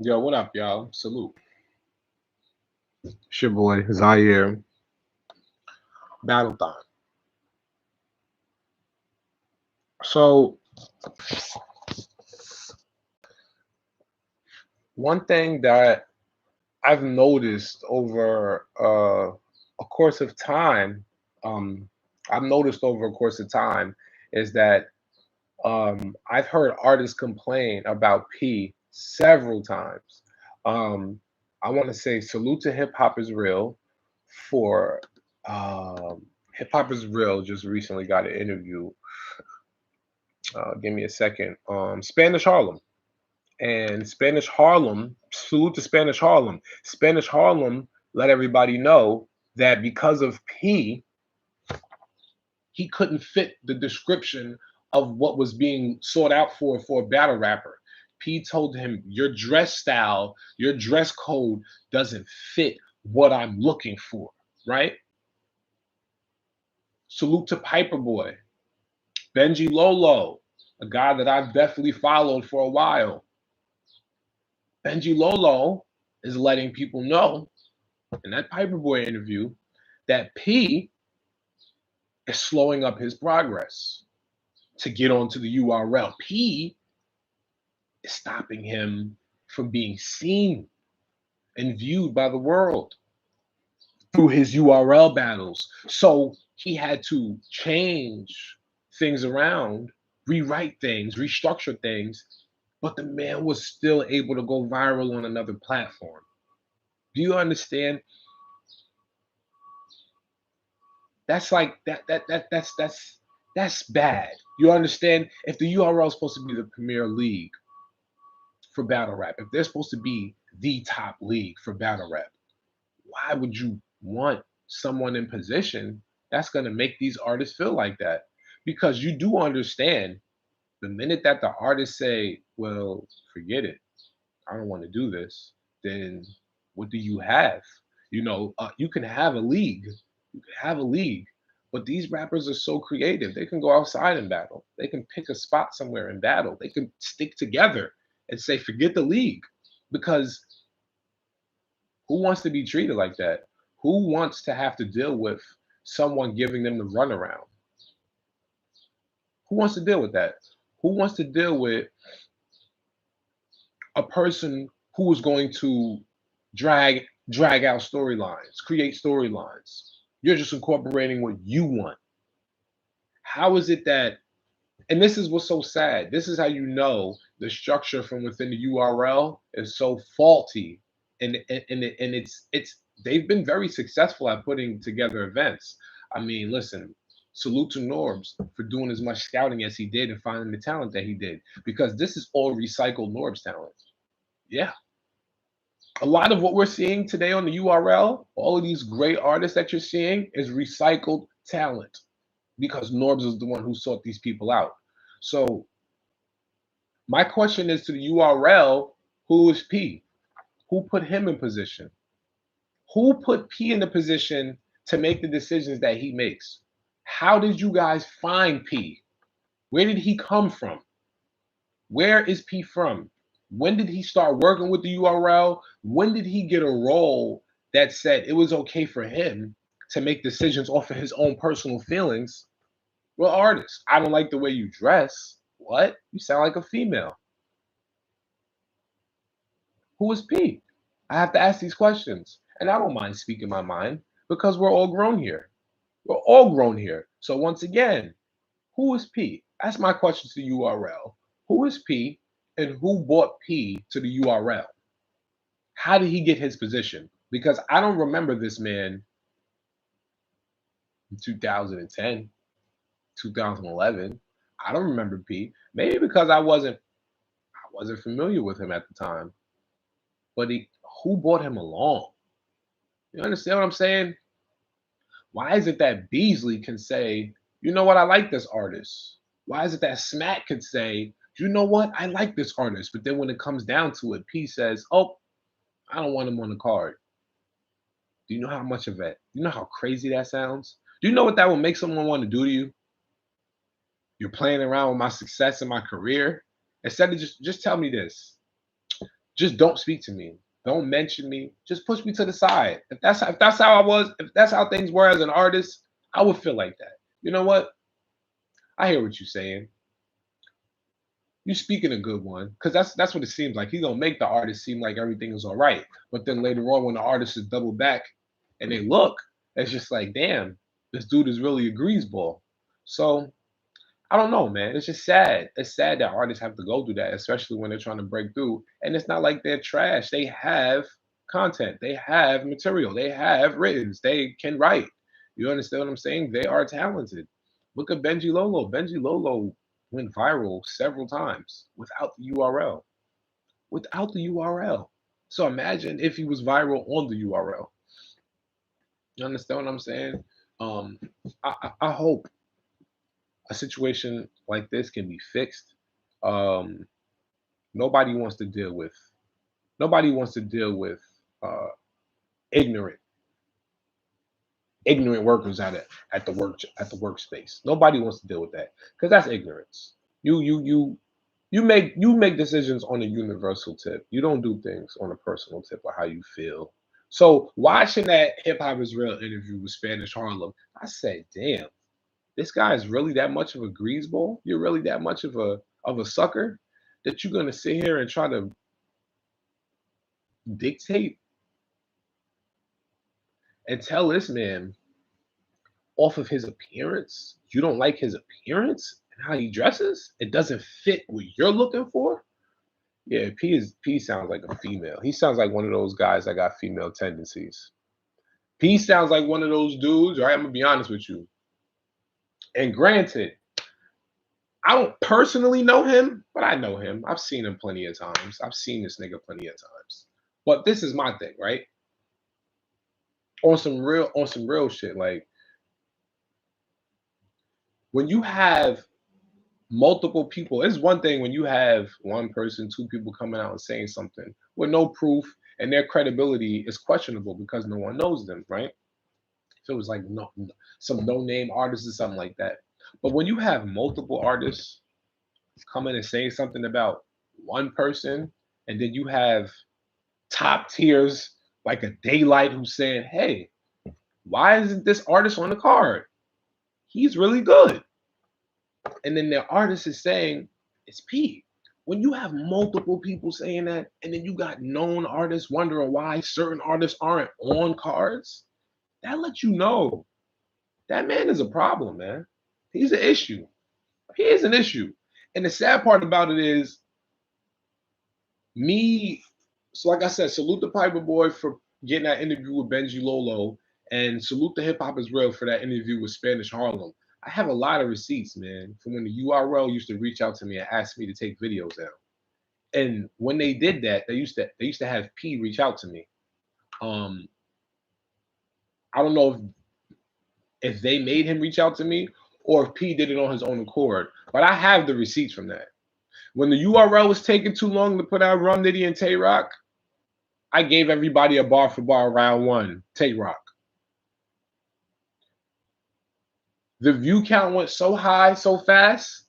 Yo, what up, y'all? Salute. It's your boy, Zaire, BattleThon. So, one thing that I've noticed over a course of time, um, I've noticed over a course of time, is that I've heard artists complain about P several times. Um, I want to say salute to Hip Hop is Real for Hip Hop is Real just recently got an interview. Give me a second. Spanish Harlem. And Spanish Harlem, salute to Spanish Harlem. Spanish Harlem let everybody know that because of P, he couldn't fit the description of what was being sought out for a battle rapper. P told him, your dress style, your dress code doesn't fit what I'm looking for, right? Salute to Piper Boy, Benji Lolo, a guy that I've definitely followed for a while. Benji Lolo is letting people know in that Piper Boy interview that P is slowing up his progress to get onto the URL. P is stopping him from being seen and viewed by the world through his URL battles. So he had to change things around, rewrite things, restructure things, but the man was still able to go viral on another platform. Do you understand? That's like that's bad. You understand? If the URL is supposed to be the premier league for battle rap, if they're supposed to be the top league for battle rap, why would you want someone in position that's going to make these artists feel like that? Because you do understand the minute that the artists say, well, forget it, I don't want to do this, then what do you have? You can have a league. You can have a league. But these rappers are so creative. They can go outside and battle. They can pick a spot somewhere and battle. They can stick together and say, forget the league. Because who wants to be treated like that? Who wants to have to deal with someone giving them the runaround? Who wants to deal with that? Who wants to deal with a person who is going to drag out storylines, create storylines? You're just incorporating what you want. How is it that, and this is what's so sad, this is how you know the structure from within the URL is so faulty, and it's they've been very successful at putting together events. I mean, listen, salute to Norbs for doing as much scouting as he did and finding the talent that he did, because this is all recycled Norbs talent. Yeah, a lot of what we're seeing today on the URL, all of these great artists that you're seeing, is recycled talent because Norbs is the one who sought these people out. So my question is to the URL, who is P? Who put him in position? Who put P in the position to make the decisions that he makes? How did you guys find P? Where did he come from? Where is P from? When did he start working with the URL? When did he get a role that said it was okay for him to make decisions off of his own personal feelings? Well, artist, I don't like the way you dress. What? You sound like a female. Who is P? I have to ask these questions. And I don't mind speaking my mind because we're all grown here. We're all grown here. So once again, who is P? That's my question to the URL. Who is P and who brought P to the URL? How did he get his position? Because I don't remember this man in 2010, 2011. I don't remember P. Maybe because I wasn't familiar with him at the time. But who brought him along? You understand what I'm saying? Why is it that Beasley can say, you know what, I like this artist? Why is it that Smack could say, you know what, I like this artist? But then when it comes down to it, P says, oh, I don't want him on the card. Do you know how much of that? You know how crazy that sounds? Do you know what that will make someone want to do to you? You're playing around with my success in my career. Instead of just tell me this. Just don't speak to me. Don't mention me. Just push me to the side. If that's how I was, if that's how things were as an artist, I would feel like that. You know what? I hear what you're saying. You speaking a good one, because that's what it seems like. He's gonna make the artist seem like everything is all right, but then later on, when the artist is double back and they look, it's just like, damn, this dude is really a greaseball. So I don't know, man. It's just sad. It's sad that artists have to go through that, especially when they're trying to break through. And it's not like they're trash. They have content. They have material. They have written. They can write. You understand what I'm saying? They are talented. Look at Benji Lolo. Benji Lolo went viral several times without the URL. Without the URL. So imagine if he was viral on the URL. You understand what I'm saying? Um, I hope a situation like this can be fixed. Um, nobody wants to deal with nobody wants to deal with uh, ignorant ignorant workers at the workspace. Nobody wants to deal with that because that's ignorance. You make decisions on a universal tip. You don't do things on a personal tip or how you feel. So watching that Hip Hop is Real interview with Spanish Harlem, I said, damn, this guy is really that much of a greaseball? You're really that much of a sucker that you're gonna sit here and try to dictate and tell this man off of his appearance? You don't like his appearance and how he dresses? It doesn't fit what you're looking for? Yeah, P sounds like a female. He sounds like one of those guys that got female tendencies. P sounds like one of those dudes, right? I'm gonna be honest with you. And granted, I don't personally know him, but I know him. I've seen him plenty of times. I've seen this nigga plenty of times. But this is my thing, right? On some real shit. Like when you have multiple people, it's one thing when you have one person, two people coming out and saying something with no proof and their credibility is questionable because no one knows them, right? So it was like some no-name artist or something like that. But when you have multiple artists coming and saying something about one person, and then you have top tiers like a Daylight who's saying, "Hey, why isn't this artist on the card? He's really good." And then the artist is saying, "It's P." When you have multiple people saying that, and then you got known artists wondering why certain artists aren't on cards, that lets you know that man is a problem, man. He's an issue. He is an issue. And the sad part about it is me. So, like I said, salute the Piper Boy for getting that interview with Benji Lolo, and salute the Hip Hop is Real for that interview with Spanish Harlem. I have a lot of receipts, man, from when the URL used to reach out to me and ask me to take videos down. And when they did that, they used to have P reach out to me. Um, I don't know if they made him reach out to me or if P did it on his own accord, but I have the receipts from that. When the URL was taking too long to put out Rum Nitty and Tay Rock, I gave everybody a bar for bar round one, Tay Rock. The view count went so high so fast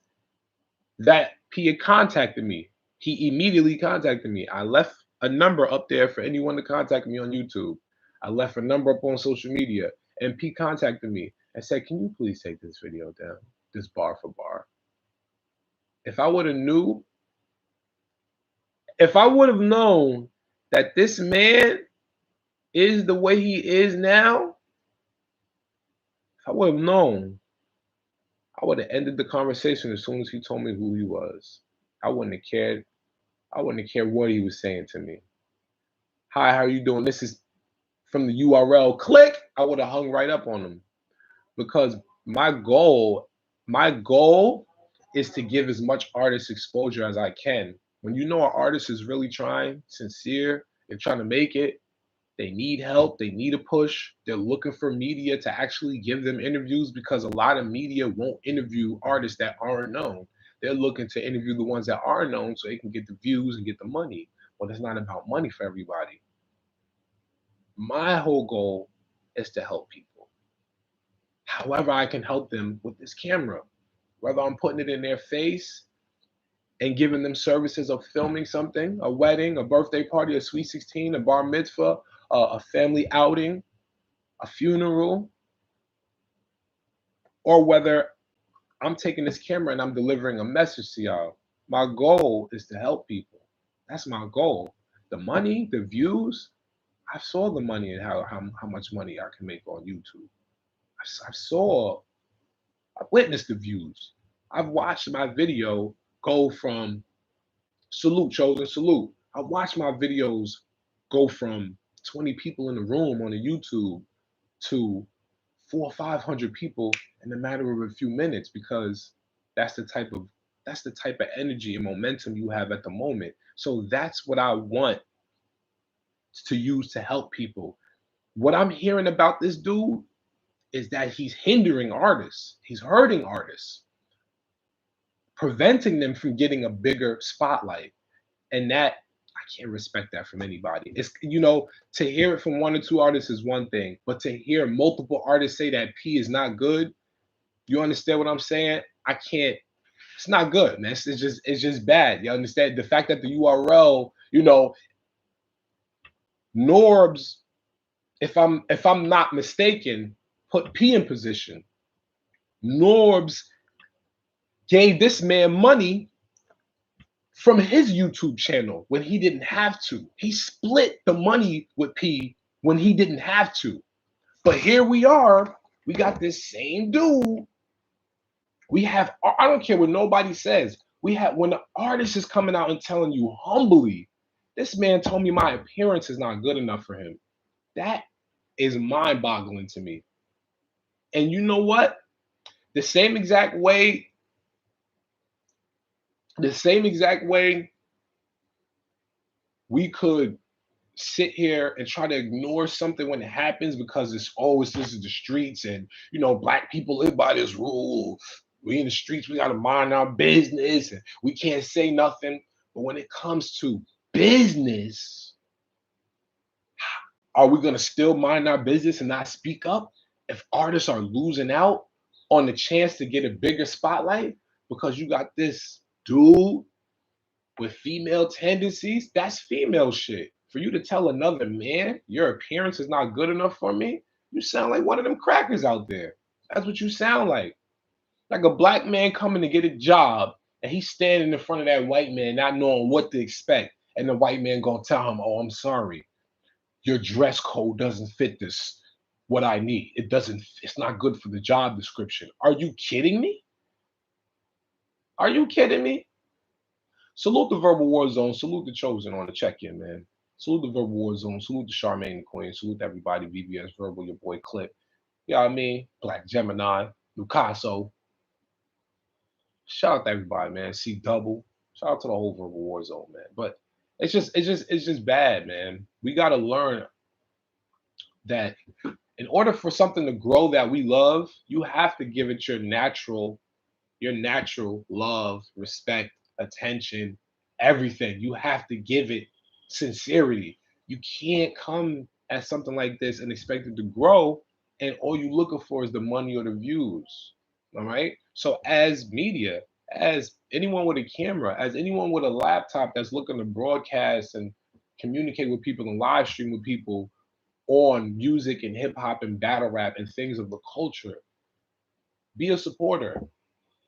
that P had contacted me. He immediately contacted me. I left a number up there for anyone to contact me on YouTube. I left a number up on social media, and P contacted me and said, "Can you please take this video down, this bar for bar?" If I would have knew, if I would have known that this man is the way he is now, if I would have known, I would have ended the conversation as soon as he told me who he was. I wouldn't have cared. I wouldn't have cared what he was saying to me. "Hi, how are you doing? This is from the URL." Click. I would have hung right up on him because my goal is to give as much artist exposure as I can. When you know an artist is really trying, sincere, they're trying to make it, they need help, they need a push, they're looking for media to actually give them interviews because a lot of media won't interview artists that aren't known. They're looking to interview the ones that are known so they can get the views and get the money. But it's not about money for everybody. My whole goal is to help people. However, I can help them with this camera, whether I'm putting it in their face, and giving them services of filming something, a wedding, a birthday party, a sweet 16, a bar mitzvah, a family outing, a funeral, or whether I'm taking this camera and I'm delivering a message to y'all. My goal is to help people. That's my goal. The money, the views, I saw the money and how much money I can make on YouTube. I witnessed the views. I've watched my video go from salute, chosen salute. I watched my videos go from 20 people in the room on a YouTube to 400 or 500 people in a matter of a few minutes because that's the type of energy and momentum you have at the moment. So that's what I want to use to help people. What I'm hearing about this dude is that he's hindering artists, he's hurting artists, preventing them from getting a bigger spotlight. And that I can't respect that from anybody. It's, to hear it from one or two artists is one thing, but to hear multiple artists say that P is not good, you understand what I'm saying? I can't. It's not good, man. It's just bad. You understand the fact that the URL, Norbs, if I'm not mistaken, put P in position. Norbs gave this man money from his YouTube channel when he didn't have to. He split the money with P when he didn't have to. But here we are. We got this same dude. I don't care what nobody says. When the artist is coming out and telling you humbly, this man told me my appearance is not good enough for him. That is mind-boggling to me. And you know what? The same exact way we could sit here and try to ignore something when it happens because this is the streets and black people live by this rule. We in the streets, we gotta mind our business and we can't say nothing. But when it comes to business, are we gonna still mind our business and not speak up if artists are losing out on the chance to get a bigger spotlight because you got this dude with female tendencies? That's female shit. For you to tell another man your appearance is not good enough for me, you sound like one of them crackers out there. That's what you sound like. Like a black man coming to get a job and he's standing in front of that white man not knowing what to expect. And the white man gonna tell him, "Oh, I'm sorry. Your dress code doesn't fit what I need. It's not good for the job description." Are you kidding me? Are you kidding me? Salute the Verbal War Zone. Salute the Chosen on the check-in, man. Salute the Verbal War Zone. Salute the Charmaine the Queen. Salute everybody. VBS Verbal, your boy Clip. You know what I mean? Black Gemini, Lucasso. Shout out to everybody, man. C Double. Shout out to the whole Verbal War Zone, man. But it's just bad, man. We gotta learn that in order for something to grow that we love, you have to give it your natural love, respect, attention, everything. You have to give it sincerity. You can't come at something like this and expect it to grow, and all you're looking for is the money or the views. All right. So as media, as anyone with a camera, as anyone with a laptop that's looking to broadcast and communicate with people and live stream with people on music and hip hop and battle rap and things of the culture, be a supporter.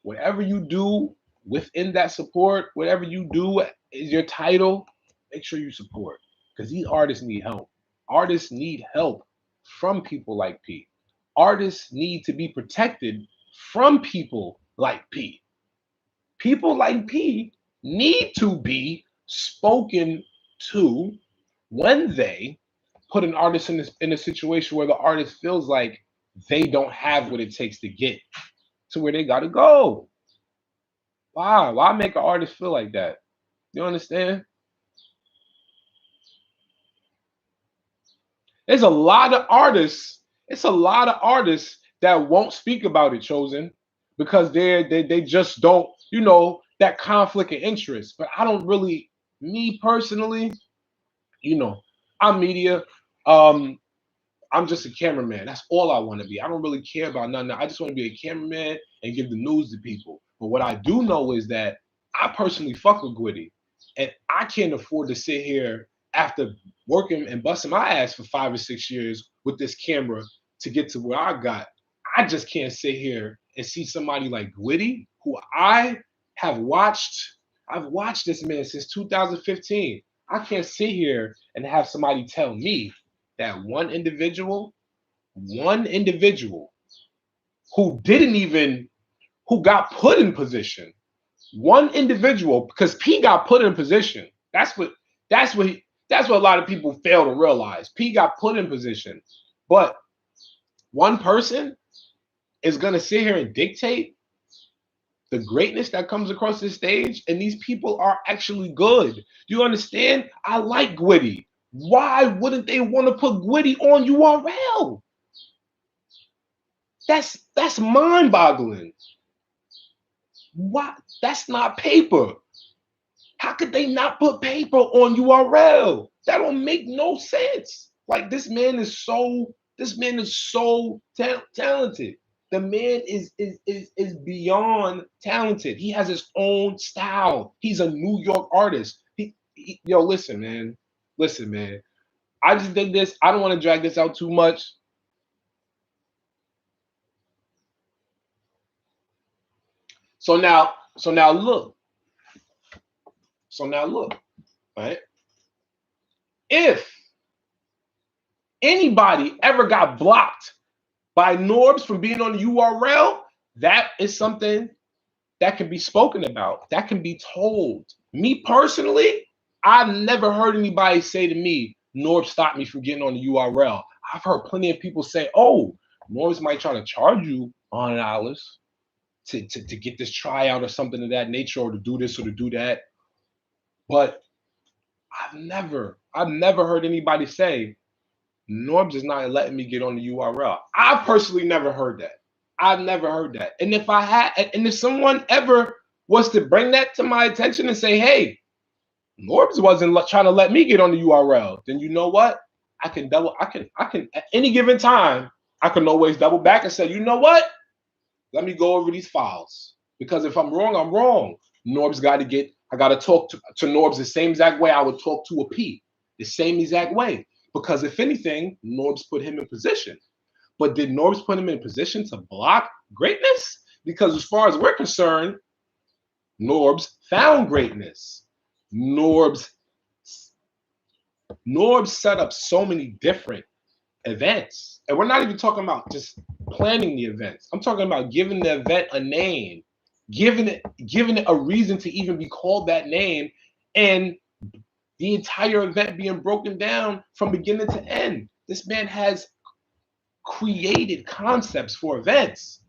Whatever you do within that support, whatever you do is your title, make sure you support because these artists need help. Artists need help from people like P. Artists need to be protected from people like P. People like P need to be spoken to when they put an artist in a situation where the artist feels like they don't have what it takes to get to where they got to go. Why make an artist feel like that? You understand? There's a lot of artists. It's a lot of artists that won't speak about it, Chosen, because they just don't, that conflict of interest. But I don't really, me personally, I'm media. I'm just a cameraman. That's all I want to be. I don't really care about nothing. I just want to be a cameraman and give the news to people. But what I do know is that I personally fuck with Gwitty, and I can't afford to sit here after working and busting my ass for 5 or 6 years with this camera to get to where I got. I just can't sit here and see somebody like Gwitty, who I have watched. I've watched this man since 2015. I can't sit here and have somebody tell me that one individual who didn't even, who got put in position, one individual, because P got put in position. That's what a lot of people fail to realize. P got put in position, but one person is gonna sit here and dictate the greatness that comes across this stage, and these people are actually good. You understand? I like Gwitty. Why wouldn't they want to put Gwitty on URL? That's mind-boggling. What? That's not paper. How could they not put paper on URL? That don't make no sense. Like, this man is so talented. The man is beyond talented. He has his own style. He's a New York artist. Yo, listen, man. I just did this. I don't want to drag this out too much. So now look, right? If anybody ever got blocked by Norbs from being on the URL, that is something that can be spoken about, that can be told. Me personally, I've never heard anybody say to me, Norbs stopped me from getting on the URL. I've heard plenty of people say, oh, Norbs might try to charge you $100 to get this tryout or something of that nature, or to do this or to do that. But I've never heard anybody say, Norbs is not letting me get on the URL. I personally never heard that. I've never heard that. And if someone ever was to bring that to my attention and say, hey, Norbs wasn't trying to let me get on the URL, then you know what? I can at any given time, I can always double back and say, you know what? Let me go over these files. Because if I'm wrong, I'm wrong. I got to talk to Norbs the same exact way I would talk to a P. The same exact way. Because if anything, Norbs put him in position. But did Norbs put him in position to block greatness? Because as far as we're concerned, Norbs found greatness. Norbs set up so many different events. And we're not even talking about just planning the events. I'm talking about giving the event a name, giving it a reason to even be called that name, and the entire event being broken down from beginning to end. This man has created concepts for events.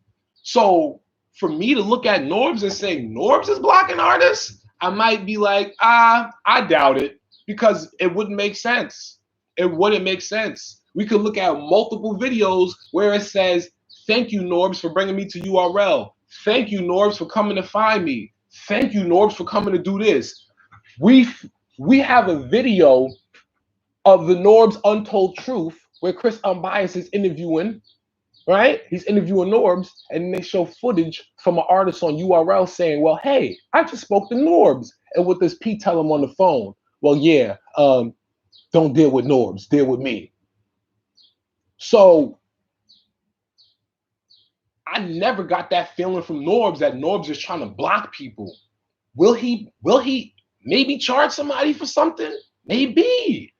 So for me to look at Norbs and say Norbs is blocking artists, I might be like, I doubt it, because it wouldn't make sense. It wouldn't make sense. We could look at multiple videos where it says, thank you, Norbs, for bringing me to URL. Thank you, Norbs, for coming to find me. Thank you, Norbs, for coming to do this. We have a video of the Norbs Untold Truth where Chris Unbiased is interviewing, right? He's interviewing Norbs, and they show footage from an artist on URL saying, well, hey, I just spoke to Norbs. And what does P tell him on the phone? Well, yeah, don't deal with Norbs, deal with me. So I never got that feeling from Norbs that Norbs is trying to block people. Will he maybe charge somebody for something? Maybe.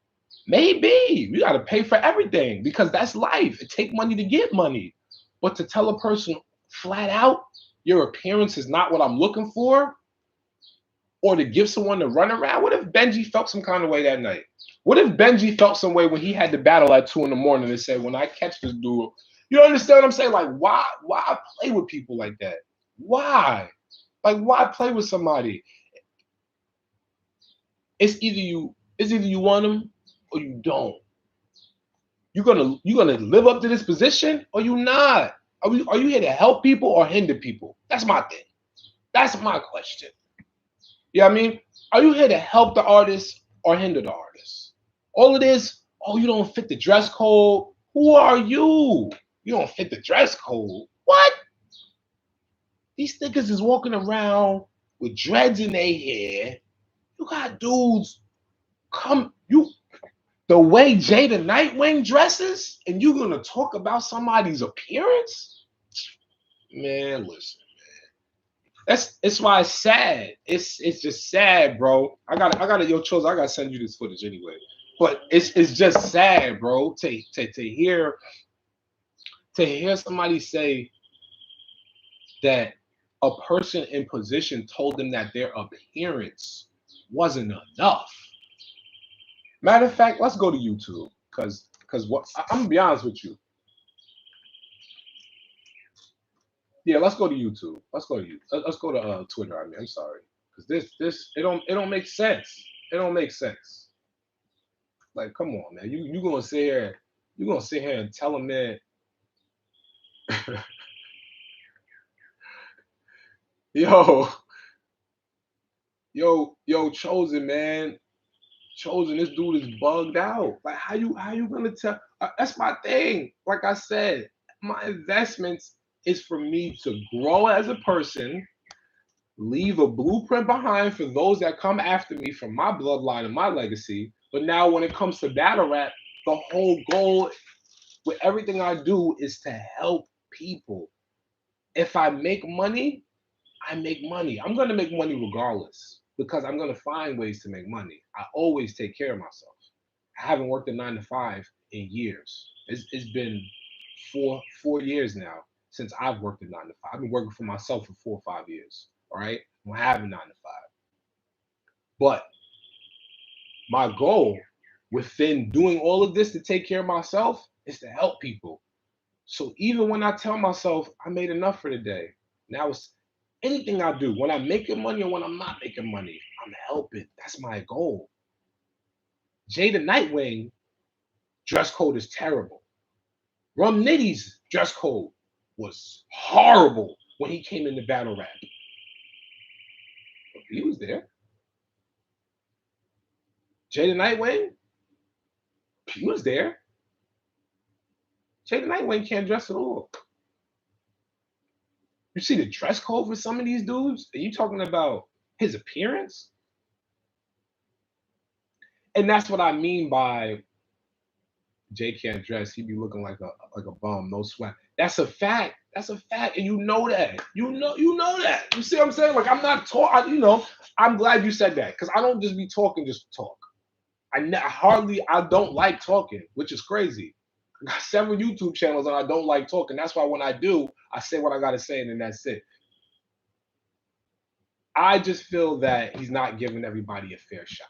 We got to pay for everything, because that's life. It takes money to get money. But to tell a person flat out, your appearance is not what I'm looking for, or to give someone to run around. What if Benji felt some kind of way that night? What if Benji felt some way when he had to battle at 2 in the morning and said, when I catch this dude, you understand what I'm saying? Like, why play with people like that? Why? Like, why play with somebody? It's either you want them or you don't. You're gonna live up to this position or you not? Are you here to help people or hinder people? That's my thing. That's my question. You know what I mean? Are you here to help the artist or hinder the artist? All it is, oh, you don't fit the dress code. Who are you? You don't fit the dress code. What? These niggas is walking around with dreads in their hair. You got dudes the way Jada Nightwing dresses, and you're gonna talk about somebody's appearance? Man, listen. It's why it's sad. It's just sad, bro. I got it. Yo, Chose, I gotta send you this footage anyway. But it's just sad, bro, to hear somebody say that a person in position told them that their appearance wasn't enough. Matter of fact, let's go to YouTube, because what I'm gonna be honest with you. Yeah, let's go to YouTube. Let's go to Twitter. I mean, I'm sorry, because this it don't make sense. It don't make sense. Like, come on, man. You gonna sit here and tell them that yo, Chosen, man. Chosen, this dude is bugged out. Like, how you gonna tell? That's my thing. Like I said, my investments is for me to grow as a person, leave a blueprint behind for those that come after me from my bloodline and my legacy. But now, when it comes to battle rap, the whole goal with everything I do is to help people. If I make money, I make money. I'm gonna make money regardless, because I'm gonna find ways to make money. I always take care of myself. I haven't worked a 9 to 5 in years. It's been four years now since I've worked a 9 to 5. I've been working for myself for 4 or 5 years. All right, I don't have a 9 to 5. But my goal within doing all of this to take care of myself is to help people. So even when I tell myself I made enough for the day, now it's anything I do, when I'm making money or when I'm not making money, I'm helping. That's my goal. Jada Nightwing dress code is terrible. Rum Nitty's dress code was horrible when he came into battle rap. But he was there. Jada Nightwing, he was there. Jada Nightwing can't dress at all. You see the dress code for some of these dudes? Are you talking about his appearance? And that's what I mean by Jay can't dress. He be looking like a bum, no sweat. That's a fact. That's a fact, and you know that. You know that. You see what I'm saying? Like, I'm not talking. I'm glad you said that, because I don't just be talking just to talk. I don't like talking, which is crazy. I got 7 YouTube channels and I don't like talking. That's why when I do, I say what I gotta say and then that's it. I just feel that he's not giving everybody a fair shot.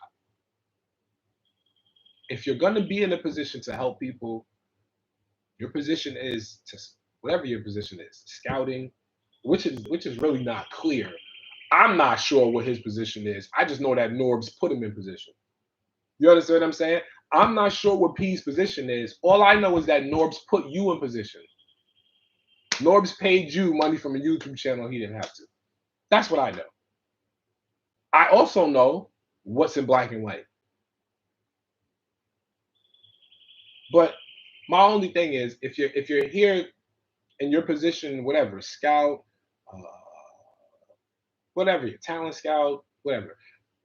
If you're gonna be in a position to help people, your position is to whatever your position is, scouting, which is really not clear. I'm not sure what his position is. I just know that Norbs put him in position. You understand what I'm saying? I'm not sure what P's position is. All I know is that Norbs put you in position. Norbs paid you money from a YouTube channel he didn't have to. That's what I know. I also know what's in black and white. But my only thing is, if you're here in your position, whatever, scout, whatever, your talent scout, whatever,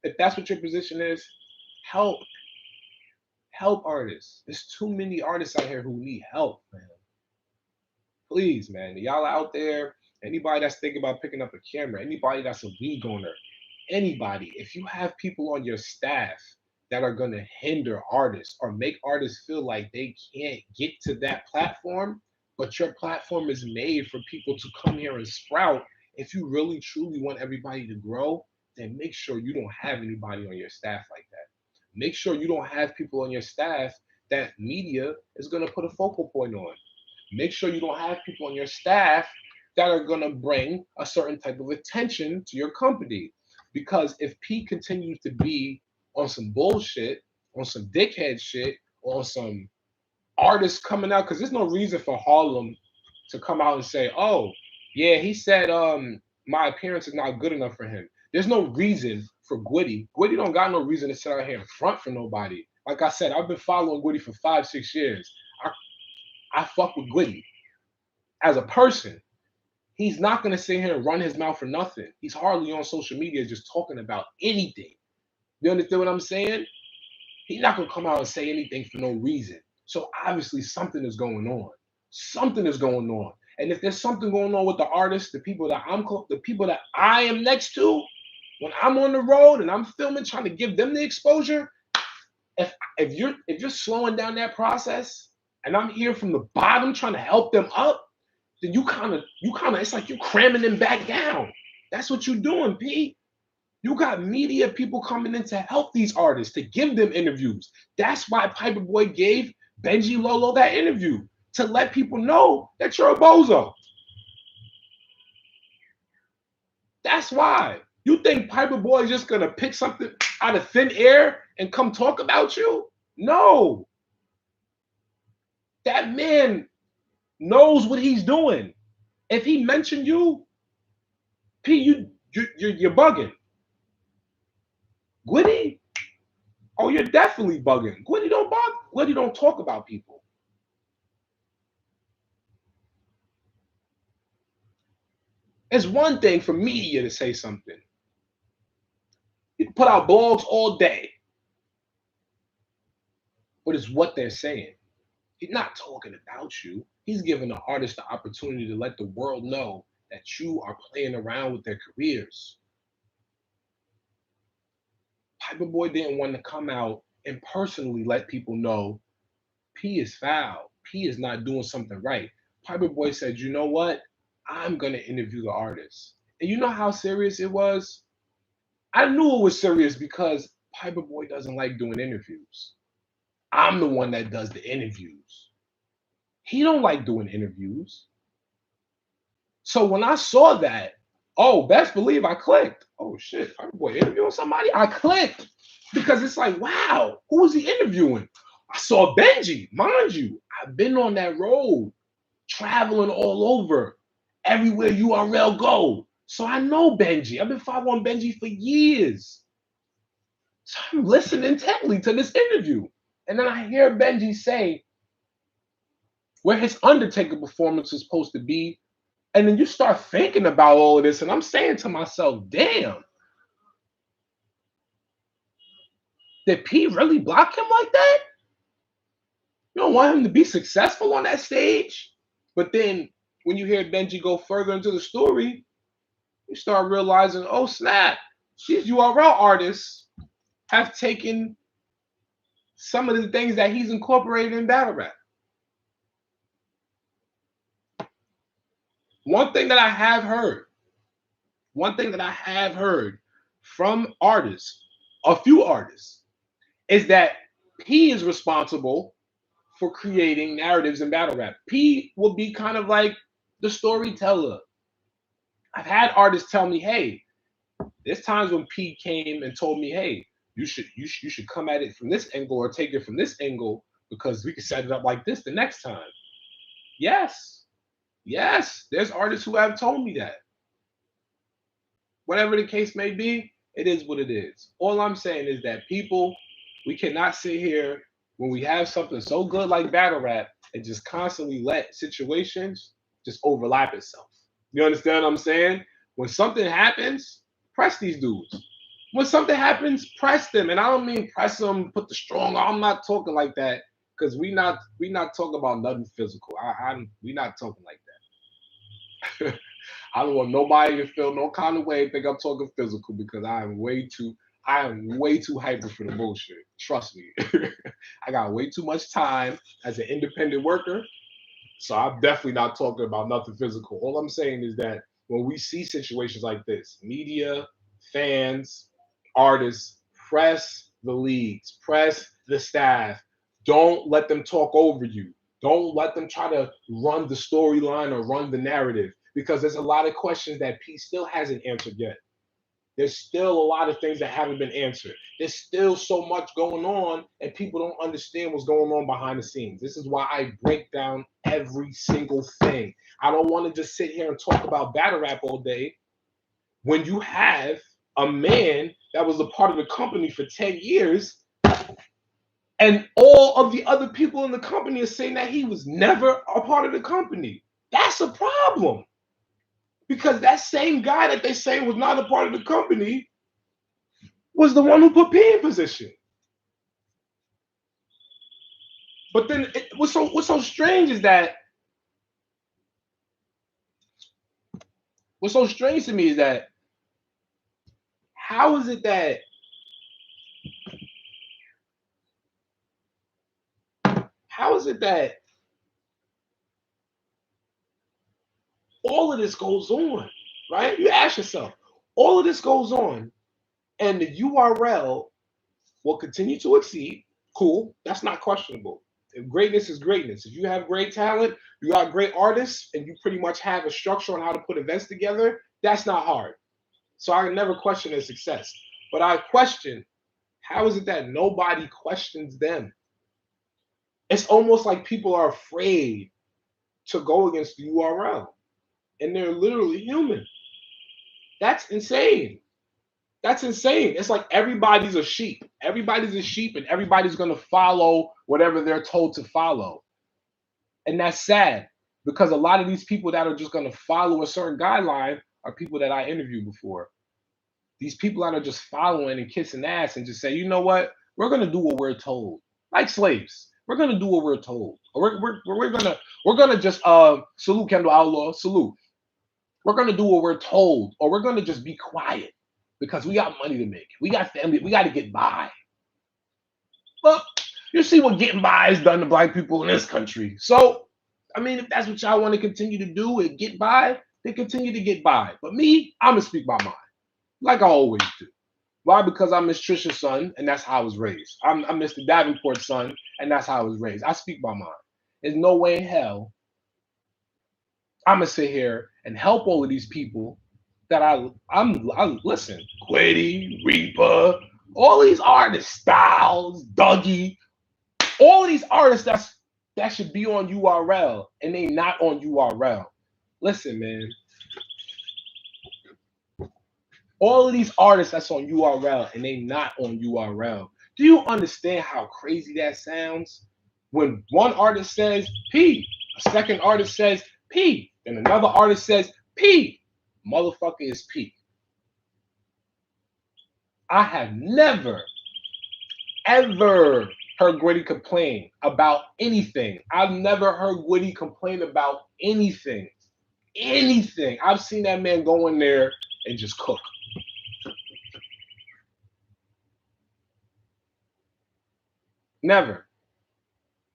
if that's what your position is, help artists. There's too many artists out here who need help, man. Please, man, y'all out there, anybody that's thinking about picking up a camera, anybody that's a weed owner, anybody, if you have people on your staff that are going to hinder artists or make artists feel like they can't get to that platform, but your platform is made for people to come here and sprout, if you really truly want everybody to grow, then make sure you don't have anybody on your staff like that. Make sure you don't have people on your staff that media is going to put a focal point on. Make sure you don't have people on your staff that are going to bring a certain type of attention to your company. Because if Pete continues to be on some bullshit, on some dickhead shit, on some artists coming out, because there's no reason for Harlem to come out and say, oh, yeah, he said my appearance is not good enough for him. There's no reason for Gwitty. Gwitty don't got no reason to sit out here in front for nobody. Like I said, I've been following Gwitty for 5-6 years. I fuck with Gwitty as a person. He's not going to sit here and run his mouth for nothing. He's hardly on social media just talking about anything. You understand what I'm saying? He's not going to come out and say anything for no reason. So obviously something is going on. Something is going on. And if there's something going on with the artists, the people that I am next to, when I'm on the road and I'm filming, trying to give them the exposure, if you're slowing down that process, and I'm here from the bottom trying to help them up, then you kind of it's like you cramming them back down. That's what you're doing, P. You got media people coming in to help these artists, to give them interviews. That's why Piper Boy gave Benji Lolo that interview, to let people know that you're a bozo. That's why. You think Piper Boy is just gonna pick something out of thin air and come talk about you? No. That man knows what he's doing. If he mentioned you, P, you're bugging. Gwitty? Oh, you're definitely bugging. Gwitty don't bug. Gwitty don't talk about people. It's one thing for media to say something. You can put out blogs all day, but it's what they're saying. He's not talking about you. He's giving the artist the opportunity to let the world know that you are playing around with their careers. Piper Boy didn't want to come out and personally let people know P is foul. P is not doing something right. Piper Boy said, you know what? I'm going to interview the artist. And you know how serious it was? I knew it was serious because Piper Boy doesn't like doing interviews. I'm the one that does the interviews. He don't like doing interviews. So when I saw that, oh, best believe I clicked. Oh shit, Piper Boy interviewing somebody? I clicked because it's like, wow, who is he interviewing? I saw Benji, mind you. I've been on that road, traveling all over, everywhere URL go. So I know Benji. I've been following Benji for years. So I'm listening intently to this interview. And then I hear Benji say where his Undertaker performance is supposed to be. And then you start thinking about all of this. And I'm saying to myself, damn, did P really block him like that? You don't want him to be successful on that stage? But then when you hear Benji go further into the story, you start realizing, oh snap, these URL artists have taken some of the things that he's incorporated in battle rap. One thing that I have heard from artists, a few artists, is that P is responsible for creating narratives in battle rap. P will be kind of like the storyteller. I've had artists tell me, hey, there's times when P came and told me, hey, you should come at it from this angle or take it from this angle because we can set it up like this the next time. Yes, there's artists who have told me that. Whatever the case may be, it is what it is. All I'm saying is that people, we cannot sit here when we have something so good like battle rap and just constantly let situations just overlap itself. You understand what I'm saying? When something happens, press these dudes. When something happens, press them. And I don't mean press them, put the strong. I'm not talking like that because we not talking about nothing physical. We not talking like that. I don't want nobody to feel no kind of way think I'm talking physical because I am way too hyper for the bullshit. Trust me. I got way too much time as an independent worker. So I'm definitely not talking about nothing physical. All I'm saying is that when we see situations like this, media, fans, artists, press the leagues, press the staff. Don't let them talk over you. Don't let them try to run the storyline or run the narrative because there's a lot of questions that P still hasn't answered yet. There's still a lot of things that haven't been answered. There's still so much going on, and people don't understand what's going on behind the scenes. This is why I break down every single thing. I don't want to just sit here and talk about battle rap all day when you have a man that was a part of the company for 10 years, and all of the other people in the company are saying that he was never a part of the company. That's a problem. Because that same guy that they say was not a part of the company was the one who put P in position. But then what's so strange is that what's so strange to me is that how is it that all of this goes on, right? You ask yourself, all of this goes on, and the URL will continue to exceed. Cool, that's not questionable. If greatness is greatness. If you have great talent, you got great artists, and you pretty much have a structure on how to put events together, that's not hard. So I never question their success. But I question, how is it that nobody questions them? It's almost like people are afraid to go against the URL, and they're literally human. That's insane. That's insane. It's like everybody's a sheep. Everybody's a sheep, and everybody's going to follow whatever they're told to follow. And that's sad because a lot of these people that are just going to follow a certain guideline are people that I interviewed before. These people that are just following and kissing ass and just say, you know what? We're going to do what we're told, like slaves. We're going to do what we're told. Or we're gonna just salute Kendall Outlaw, salute. We're going to do what we're told, or we're going to just be quiet because we got money to make. We got family. We got to get by. Well, you see what getting by has done to black people in this country. So, I mean, if that's what y'all want to continue to do and get by, then continue to get by. But me, I'm going to speak my mind, like I always do. Why? Because I'm Miss Trisha's son, and that's how I was raised. I'm Mr. Davenport's son, and that's how I was raised. I speak my mind. There's no way in hell I'm gonna sit here and help all of these people that I listen, Quiddy, Reaper, all these artists, Styles, Dougie, all of these artists that should be on URL and they not on URL. Listen, man. All of these artists that's on URL and they not on URL. Do you understand how crazy that sounds? When one artist says P, a second artist says P, and another artist says P, motherfucker is P. I have never, ever heard Gwitty complain about anything. I've never heard Gwitty complain about anything. Anything. I've seen that man go in there and just cook. Never.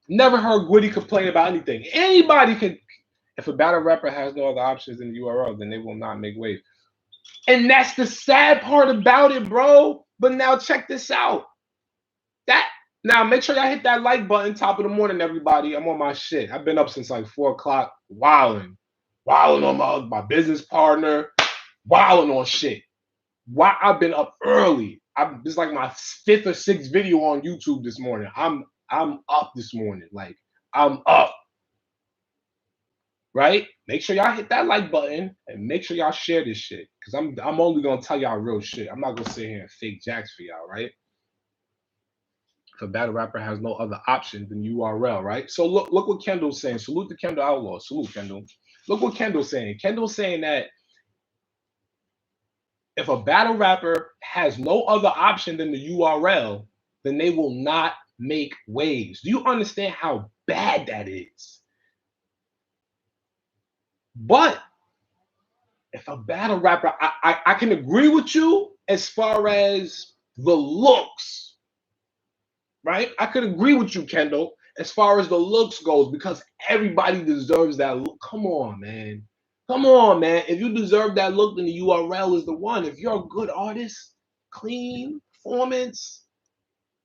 Never heard Gwitty complain about anything. Anybody can. If a battle rapper has no other options in the URL, then they will not make waves. And that's the sad part about it, bro. But now check this out. Now make sure y'all hit that like button, top of the morning, everybody. I'm on my shit. I've been up since like 4 o'clock, wilding on my business partner, wilding on shit. Why I've been up early. This is like my 5th or 6th video on YouTube this morning. I'm up this morning. Like I'm up. Right? Make sure y'all hit that like button and make sure y'all share this shit. Because I'm only gonna tell y'all real shit. I'm not gonna sit here and fake jacks for y'all, right? If a battle rapper has no other option than URL, right? So look what Kendall's saying. Salute to Kendall Outlaw. Salute, Kendall. Look what Kendall's saying. Kendall's saying that if a battle rapper has no other option than the URL, then they will not make waves. Do you understand how bad that is? But if a battle rapper, I can agree with you as far as the looks, right? I could agree with you, Kendall, as far as the looks goes, because everybody deserves that look. Come on, man. Come on, man. If you deserve that look, then the URL is the one. If you're a good artist, clean performance,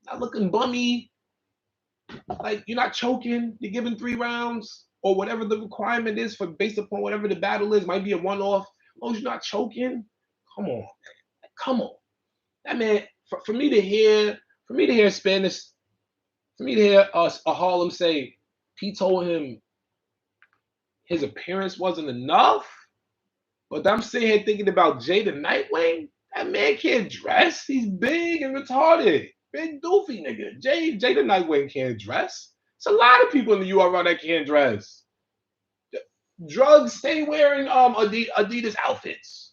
not looking bummy, like you're not choking, you're giving 3 rounds, or whatever the requirement is for based upon whatever the battle is, might be a one-off. Oh, you're not choking? Come on, man. Come on. That man, for me to hear Spanish, for me to hear a Harlem say he told him his appearance wasn't enough. But I'm sitting here thinking about Jay the Nightwing. That man can't dress. He's big and retarded. Big doofy nigga. Jay the Nightwing can't dress. It's a lot of people in the URL that can't dress. Drugs stay wearing Adidas outfits.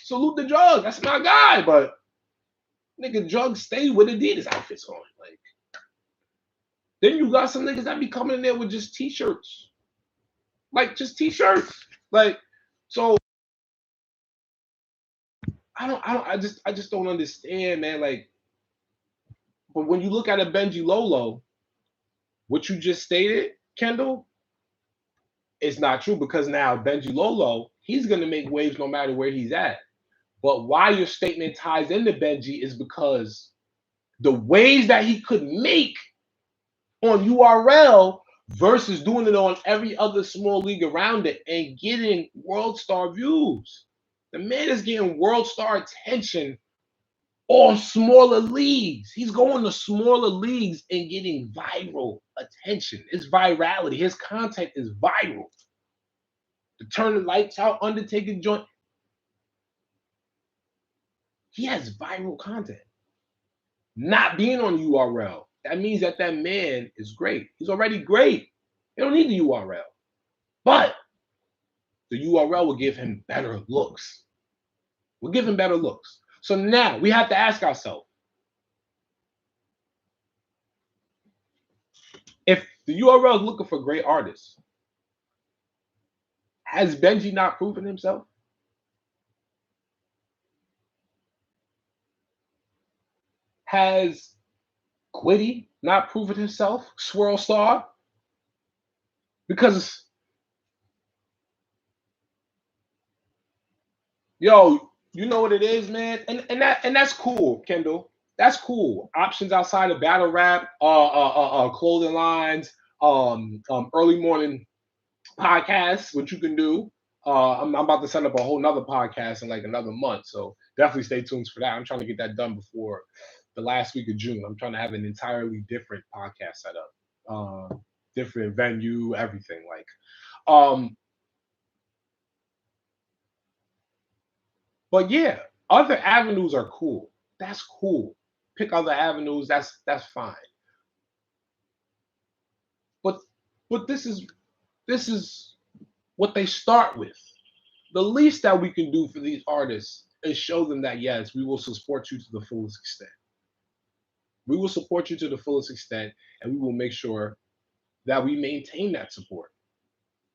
Salute the Drugs. That's my guy. But nigga, Drugs stay with Adidas outfits on. Like, then you got some niggas that be coming in there with just t-shirts. Like, just t-shirts. Like, so I just don't understand, man. Like, but when you look at a Benji Lolo, what you just stated, Kendall, it's not true, because now Benji Lolo, he's gonna make waves no matter where he's at. But why your statement ties into Benji is because the waves that he could make on URL versus doing it on every other small league around it and getting world star views. The man is getting world star attention on smaller leagues. He's going to smaller leagues and getting viral attention. It's virality. His content is viral. The Turn the Lights Out, Undertaker joint. He has viral content. Not being on URL, that means that man is great. He's already great. He don't need the URL. But the URL will give him better looks. We'll give him better looks. So now we have to ask ourselves, if the URL is looking for great artists, has Benji not proven himself? Has Quiddy not proven himself? Swirl Star? Because, yo, you know what it is, man? And that's cool, Kendall. That's cool. Options outside of battle rap, clothing lines, early morning podcasts, what you can do. I'm about to set up a whole nother podcast in like another month, so definitely stay tuned for that. I'm trying to get that done before the last week of June. I'm trying to have an entirely different podcast set up, different venue, everything. Like, but yeah, other avenues are cool. That's cool. Pick other avenues. That's fine. But this is what they start with. The least that we can do for these artists is show them that yes, we will support you to the fullest extent. We will support you to the fullest extent, and we will make sure that we maintain that support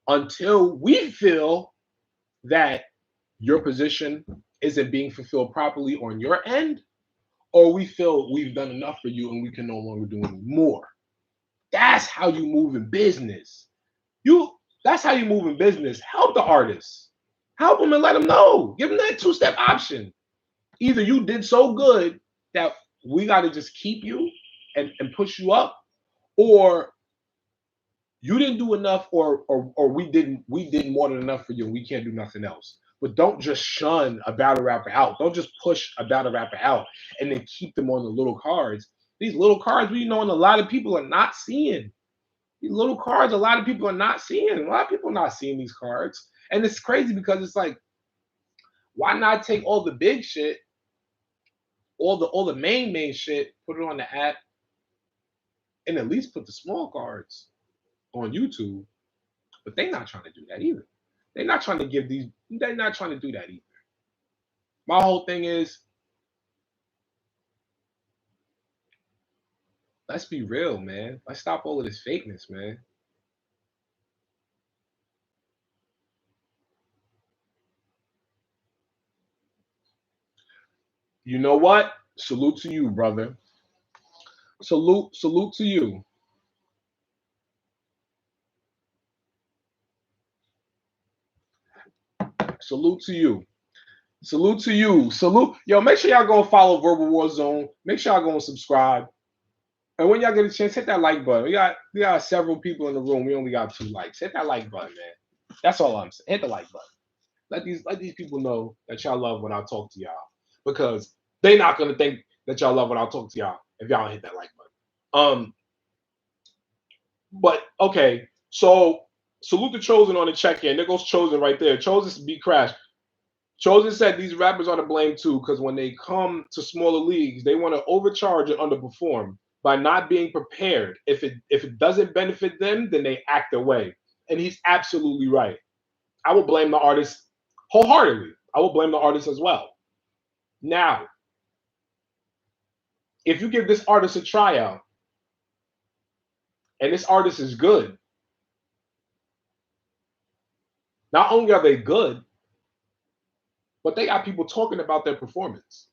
until we feel that your position isn't being fulfilled properly on your end, or we feel we've done enough for you and we can no longer do any more. That's how you move in business. That's how you move in business. Help the artists. Help them and let them know. Give them that two-step option. Either you did so good that we got to just keep you and push you up, or you didn't do enough, or we did more than enough for you and we can't do nothing else. But don't just shun a battle rapper out. Don't just push a battle rapper out and then keep them on the little cards. These little cards, we know, and a lot of people are not seeing. These little cards, a lot of people are not seeing. A lot of people are not seeing these cards. And it's crazy because it's like, why not take all the big shit, all the main shit, put it on the app, and at least put the small cards on YouTube? But they're not trying to do that either. They're not trying to give these, they're not trying to do that either. My whole thing is, let's be real, man. Let's stop all of this fakeness, man. You know what? Salute to you, brother. Salute to you. Salute to you. Salute to you. Salute. Yo, make sure y'all go and follow Verbal War Zone. Make sure y'all go and subscribe. And when y'all get a chance, hit that like button. We got several people in the room. We only got 2 likes. Hit that like button, man. That's all I'm saying. Hit the like button. Let these people know that y'all love when I talk to y'all. Because they not gonna think that y'all love when I talk to y'all if y'all hit that like button. But okay, so salute the Chosen on the check-in. There goes Chosen right there. Chosen beat Crash. Chosen said these rappers are to blame too, because when they come to smaller leagues, they want to overcharge and underperform by not being prepared. If it doesn't benefit them, then they act away. And he's absolutely right. I will blame the artist wholeheartedly. I will blame the artist as well. Now, if you give this artist a tryout and this artist is good, not only are they good, but they got people talking about their performance.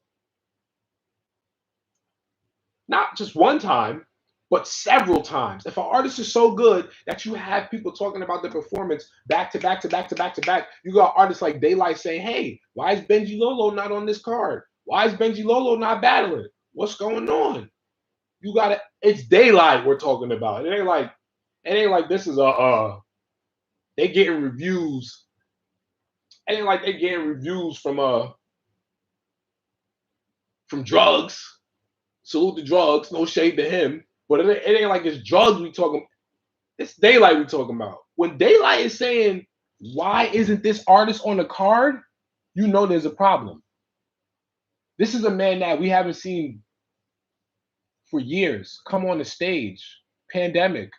Not just one time, but several times. If an artist is so good that you have people talking about their performance back to back to back to back to back, you got artists like Daylight saying, hey, why is Benji Lolo not on this card? Why is Benji Lolo not battling? What's going on? You got it. It's Daylight we're talking about. It ain't like this is they getting reviews. It ain't like they getting reviews from Drugs. Salute the Drugs, no shade to him. But it ain't like it's Drugs we talking. It's Daylight we talking about. When Daylight is saying, why isn't this artist on the card? You know there's a problem. This is a man that we haven't seen for years come on the stage, pandemic,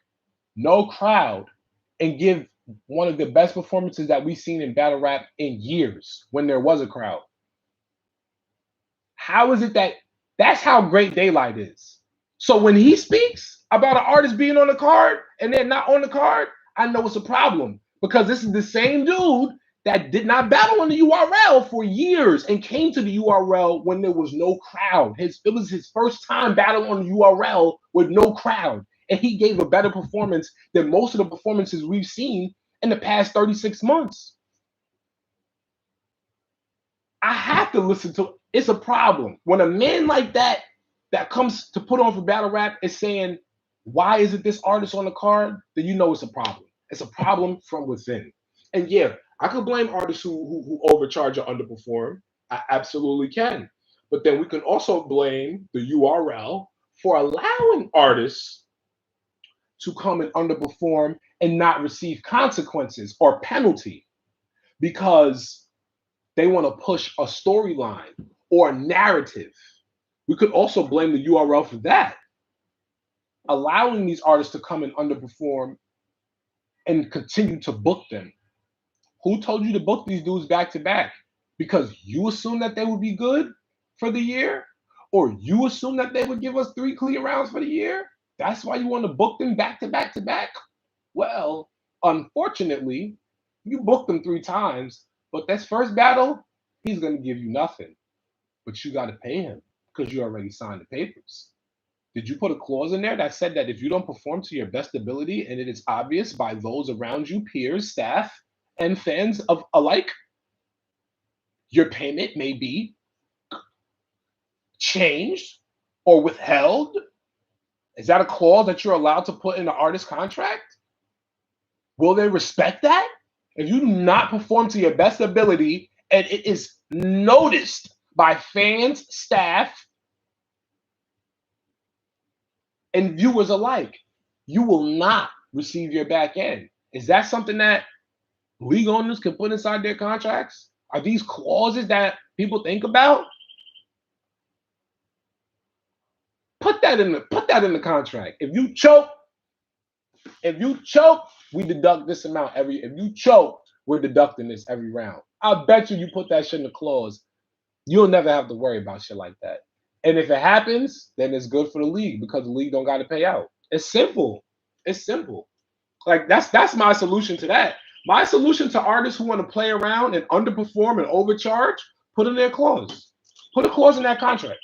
no crowd, and give one of the best performances that we've seen in battle rap in years when there was a crowd. How is it that's how great Daylight is? So when he speaks about an artist being on the card and they're not on the card, I know it's a problem because this is the same dude that did not battle on the URL for years and came to the URL when there was no crowd. It was his first time battling on the URL with no crowd. And he gave a better performance than most of the performances we've seen in the past 36 months. I have to listen to it's a problem. When a man like that comes to put on for battle rap is saying, why isn't this artist on the card? Then you know it's a problem. It's a problem from within. And yeah, I could blame artists who overcharge or underperform. I absolutely can. But then we can also blame the URL for allowing artists to come and underperform and not receive consequences or penalty because they want to push a storyline or a narrative. We could also blame the URL for that. Allowing these artists to come and underperform and continue to book them. Who told you to book these dudes back to back? Because you assume that they would be good for the year? Or you assume that they would give us 3 clear rounds for the year? That's why you want to book them back to back to back? Well, unfortunately, you booked them 3 times, but this first battle, he's going to give you nothing. But you got to pay him because you already signed the papers. Did you put a clause in there that said that if you don't perform to your best ability and it is obvious by those around you, peers, staff, and fans of alike, your payment may be changed or withheld? Is that a clause that you're allowed to put in the artist contract? Will they respect that? If you do not perform to your best ability and it is noticed by fans, staff, and viewers alike, you will not receive your back end. Is that something that league owners can put inside their contracts? Are these clauses that people think about? Put that in the contract. If you choke, we deduct this amount if you choke, we're deducting this every round. I bet you put that shit in the clause, you'll never have to worry about shit like that. And if it happens, then it's good for the league because the league don't got to pay out. It's simple. It's simple. Like that's my solution to that. My solution to artists who want to play around and underperform and overcharge, put in their clause. Put a clause in that contract.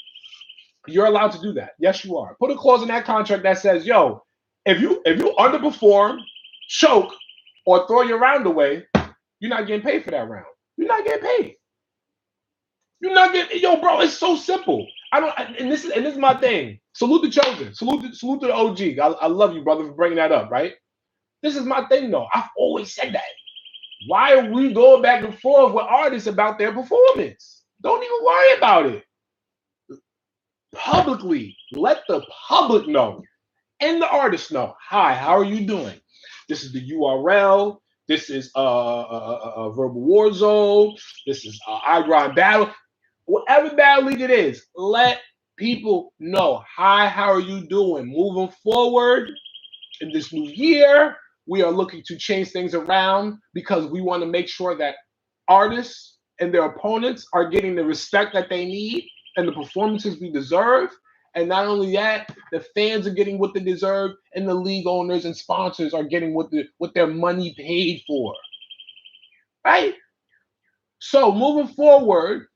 You're allowed to do that. Yes, you are. Put a clause in that contract that says, yo, if you underperform, choke, or throw your round away, you're not getting paid for that round. You're not getting paid. You're not getting, yo, bro, it's so simple. And this is my thing. Salute the chosen. Salute to the OG. I love you, brother, for bringing that up, right? This is my thing, though. I've always said that. Why are we going back and forth with artists about their performance? Don't even worry about it. Publicly, let the public know and the artist know. Hi, how are you doing? This is the URL. This is a Verbal War Zone. This is I Grind Battle. Whatever battle league it is, let people know. Hi, how are you doing? Moving forward in this new year, we are looking to change things around because we want to make sure that artists and their opponents are getting the respect that they need and the performances we deserve. And not only that, the fans are getting what they deserve, and the league owners and sponsors are getting what their money paid for. Right? So moving forward,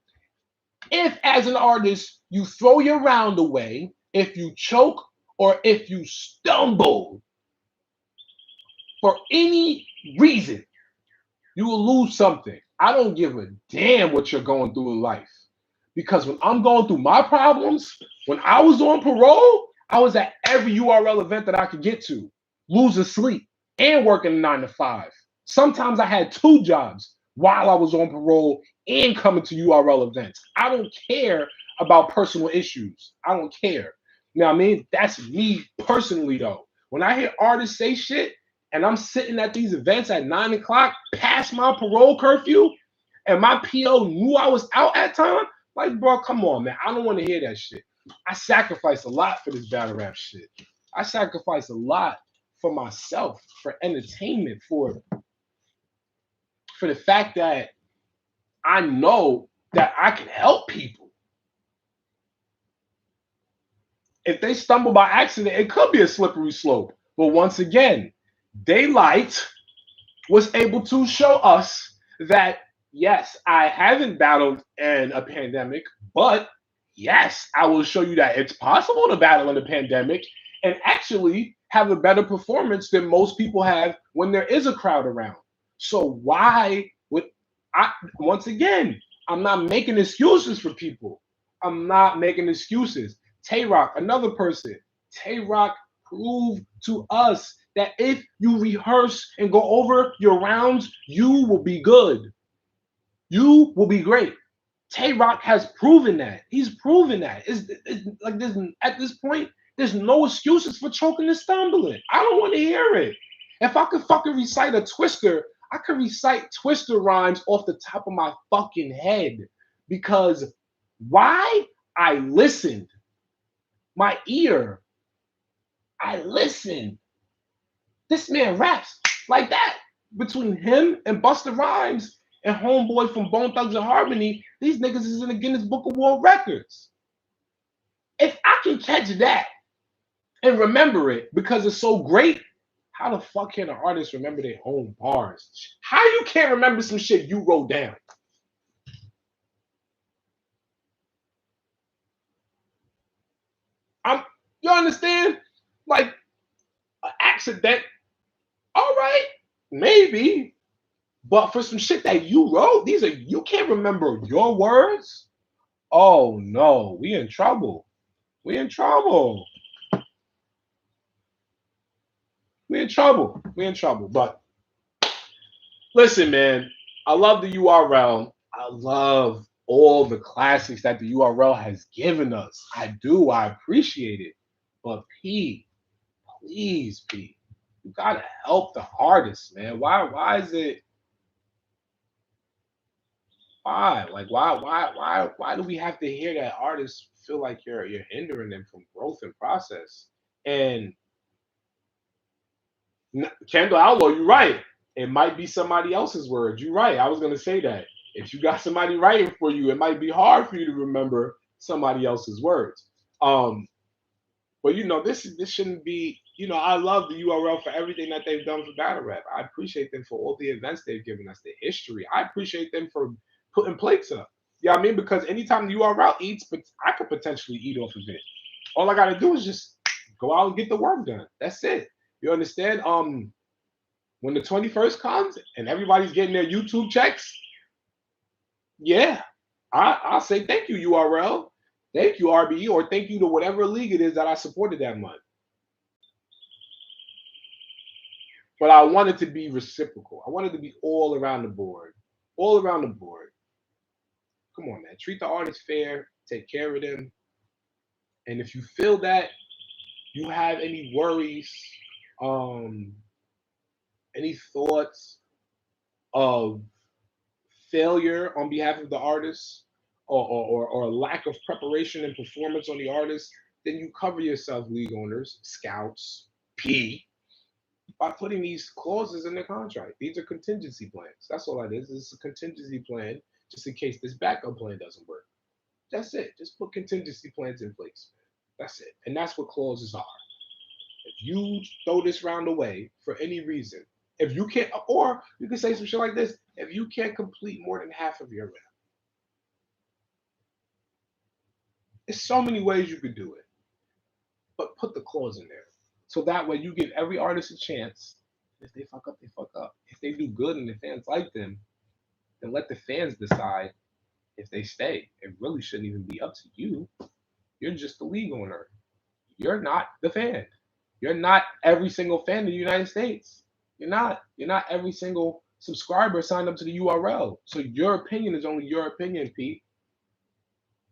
if as an artist you throw your round away, if you choke, or if you stumble for any reason, you will lose something. I don't give a damn what you're going through in life. Because when I'm going through my problems, when I was on parole, I was at every URL event that I could get to, losing sleep and working 9 to 5. Sometimes I had 2 jobs while I was on parole and coming to URL events. I don't care about personal issues. I don't care. You know what I mean? That's me personally, though. When I hear artists say shit and I'm sitting at these events at 9 o'clock past my parole curfew and my PO knew I was out at time, like, bro, come on, man. I don't want to hear that shit. I sacrificed a lot for this battle rap shit. I sacrificed a lot for myself, for entertainment, for the fact that I know that I can help people. If they stumble by accident, it could be a slippery slope. But once again, Daylight was able to show us that, yes, I haven't battled in a pandemic, but yes, I will show you that it's possible to battle in a pandemic and actually have a better performance than most people have when there is a crowd around. So why would I, once again, I'm not making excuses for people. I'm not making excuses. Tay Rock, another person. Tay Rock proved to us that if you rehearse and go over your rounds, you will be good. You will be great. Tay Rock has proven that. He's proven that. It's like this at this point, there's no excuses for choking and stumbling. I don't want to hear it. If I could fucking recite a twister, I could recite twister rhymes off the top of my fucking head. Because why? I listened. My ear. I listened. This man raps like that. Between him and Busta Rhymes and Homeboy from Bone Thugs and Harmony, these niggas is in the Guinness Book of World Records. If I can catch that and remember it because it's so great, how the fuck can an artist remember their own bars? How you can't remember some shit you wrote down? You understand? Like an accident. All right, maybe. But for some shit that you wrote, you can't remember your words. Oh no, we in trouble. We in trouble. We in trouble. We in trouble. But listen, man, I love the URL. I love all the classics that the URL has given us. I do. I appreciate it. But P, please, P, you gotta help the artists, man. Why is it? Why? Like why do we have to hear that artists feel like you're hindering them from growth and process? And Kendall Outlaw, you're right. It might be somebody else's words. You're right. I was gonna say that. If you got somebody writing for you, it might be hard for you to remember somebody else's words. But this shouldn't be. I love the URL for everything that they've done for battle rap. I appreciate them for all the events they've given us, the history. I appreciate them for putting plates up. Yeah, I mean, because anytime the URL eats, but I could potentially eat off of it. All I gotta do is just go out and get the work done. That's it. You understand? When the 21st comes and everybody's getting their YouTube checks, yeah, I'll say thank you, URL. Thank you, RBE, or thank you to whatever league it is that I supported that month. But I want it to be reciprocal. I want it to be all around the board. All around the board. Come on, man. Treat the artists fair. Take care of them. And if you feel that you have any worries, any thoughts of failure on behalf of the artist or lack of preparation and performance on the artist, then you cover yourself, league owners, scouts, P. by putting these clauses in the contract. These are contingency plans. That's all that is. It's a contingency plan just in case this backup plan doesn't work. That's it. Just put contingency plans in place. That's it. And that's what clauses are. If you throw this round away for any reason, if you can't, or you can say some shit like this, if you can't complete more than half of your round, there's so many ways you could do it. But put the clause in there. So that way you give every artist a chance. If they fuck up, they fuck up. If they do good and the fans like them, then let the fans decide if they stay. It really shouldn't even be up to you. You're just the league owner. You're not the fan. You're not every single fan in the United States. You're not. You're not every single subscriber signed up to the URL. So your opinion is only your opinion, Pete.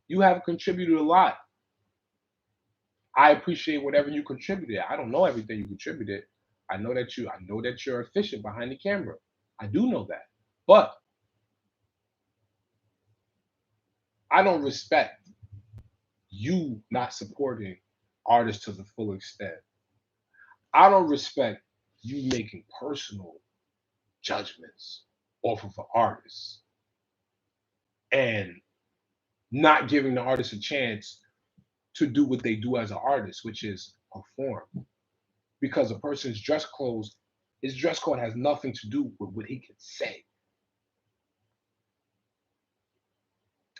You have contributed a lot. I appreciate whatever you contributed. I don't know everything you contributed. I know that you're efficient behind the camera. I do know that. But I don't respect you not supporting artists to the full extent. I don't respect you making personal judgments off of an artist and not giving the artist a chance to do what they do as an artist, which is perform. Because a person's dress clothes, his dress code has nothing to do with what he can say.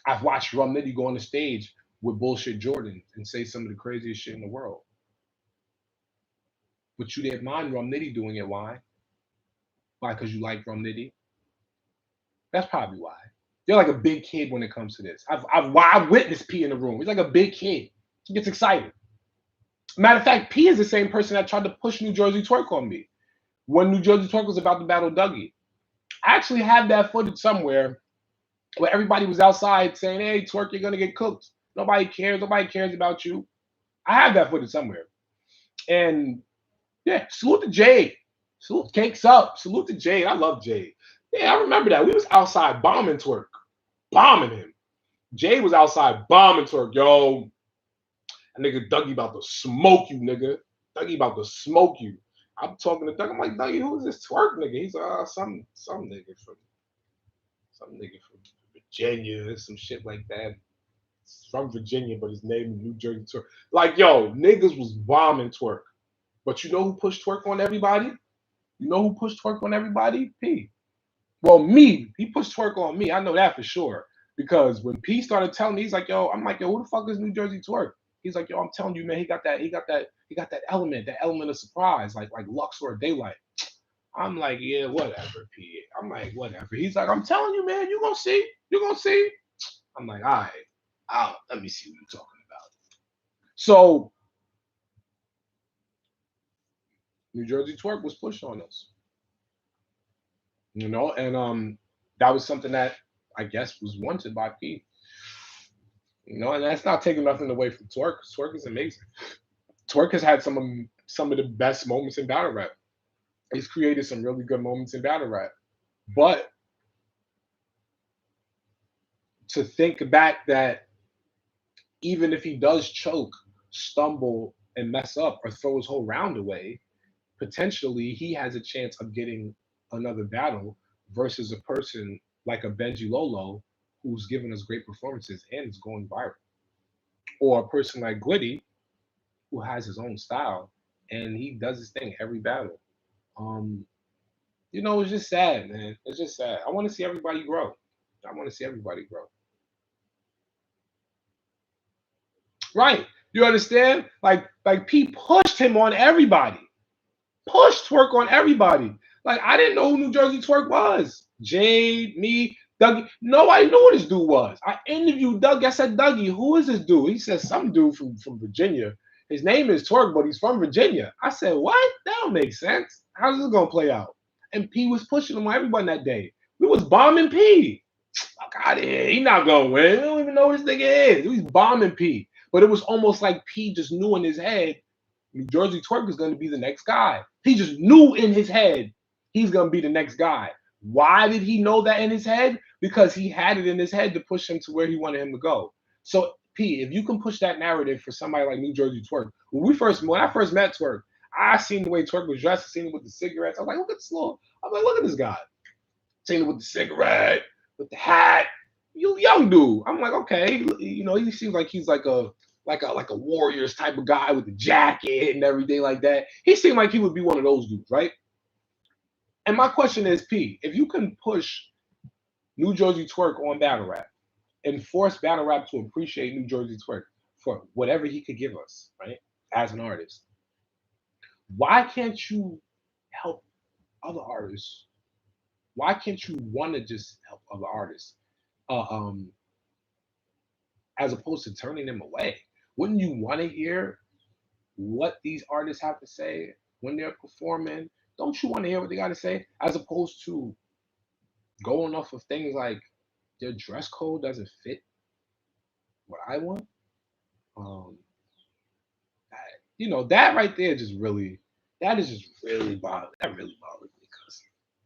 I've watched Rum Nitty go on the stage with bullshit Jordans and say some of the craziest shit in the world. But you didn't mind Rum Nitty doing it. Why? Why? Because you like Rum Nitty? That's probably why. You're like a big kid when it comes to this. I've witnessed P in the room. He's like a big kid. He gets excited. Matter of fact, P is the same person that tried to push New Jersey Twerk on me when New Jersey Twerk was about to battle Dougie. I actually have that footage somewhere where everybody was outside saying, "Hey, Twerk, you're gonna get cooked. Nobody cares. Nobody cares about you." I have that footage somewhere. And yeah, salute to Jade. Salute Cakes Up. Salute to Jade. I love Jade. Yeah, I remember that. We was outside bombing Twerk. Bombing him. Jade was outside bombing Twerk. Yo, that nigga Dougie about to smoke you, nigga. Dougie about to smoke you. I'm talking to Dougie. I'm like, Dougie, who is this Twerk nigga? He's some nigga from Virginia, some shit like that. He's from Virginia, but his name is New Jersey Twerk. Like, yo, niggas was bombing Twerk. But you know who pushed Twerk on everybody? You know who pushed Twerk on everybody? P. Well, me. He pushed Twerk on me. I know that for sure. Because when P started telling me, he's like, yo, I'm like, yo, who the fuck is New Jersey Twerk? He's like, yo, I'm telling you, man, he got that element of surprise, like Lux or Daylight. I'm like, yeah, whatever, P. I'm like, whatever. He's like, I'm telling you, man, you're gonna see. You're gonna see. I'm like, all right, let me see what you're talking about. So New Jersey Twerk was pushed on us. You know, and that was something that I guess was wanted by P. You know, and that's not taking nothing away from Twerk. Twerk is amazing. Twerk has had some of the best moments in battle rap. He's created some really good moments in battle rap. But to think back that even if he does choke, stumble, and mess up or throw his whole round away, potentially he has a chance of getting another battle versus a person like a Benji Lolo who's given us great performances and is going viral. Or a person like Glitty who has his own style and he does his thing every battle. You know, it's just sad, man. It's just sad. I want to see everybody grow. I want to see everybody grow. Right. You understand? Like P pushed him on everybody. Pushed Twerk on everybody. Like, I didn't know who New Jersey Twerk was. Jade, me, Dougie. Nobody knew who this dude was. I interviewed Dougie. I said, Dougie, who is this dude? He said, some dude from Virginia. His name is Twerk, but he's from Virginia. I said, what? That don't make sense. How's this going to play out? And P was pushing him on everyone that day. We was bombing P. Fuck out of here. He not going to win. We don't even know who this nigga is. We was bombing P. But it was almost like P just knew in his head New Jersey Twerk is going to be the next guy. He just knew in his head he's going to be the next guy. Why did he know that in his head? Because he had it in his head to push him to where he wanted him to go. So, P, if you can push that narrative for somebody like New Jersey Twerk, when I first met Twerk, I seen the way Twerk was dressed, I seen him with the cigarettes. I was like, look at this look at this guy. Seen him with the cigarette, with the hat. You young dude. I'm like, okay, you know, he seems like he's like a Warriors type of guy with the jacket and everything like that. He seemed like he would be one of those dudes, right? And my question is, P, if you can push New Jersey Twerk on battle rap and force battle rap to appreciate New Jersey Twerk for whatever he could give us, right, as an artist, why can't you help other artists? Why can't you want to just help other artists, uh, um, as opposed to turning them away? Wouldn't you want to hear what these artists have to say when they're performing? Don't you want to hear what they got to say, as opposed to going off of things like their dress code doesn't fit what I want? Um, you know, that right there just really, that is just really bothering. That really bothers me because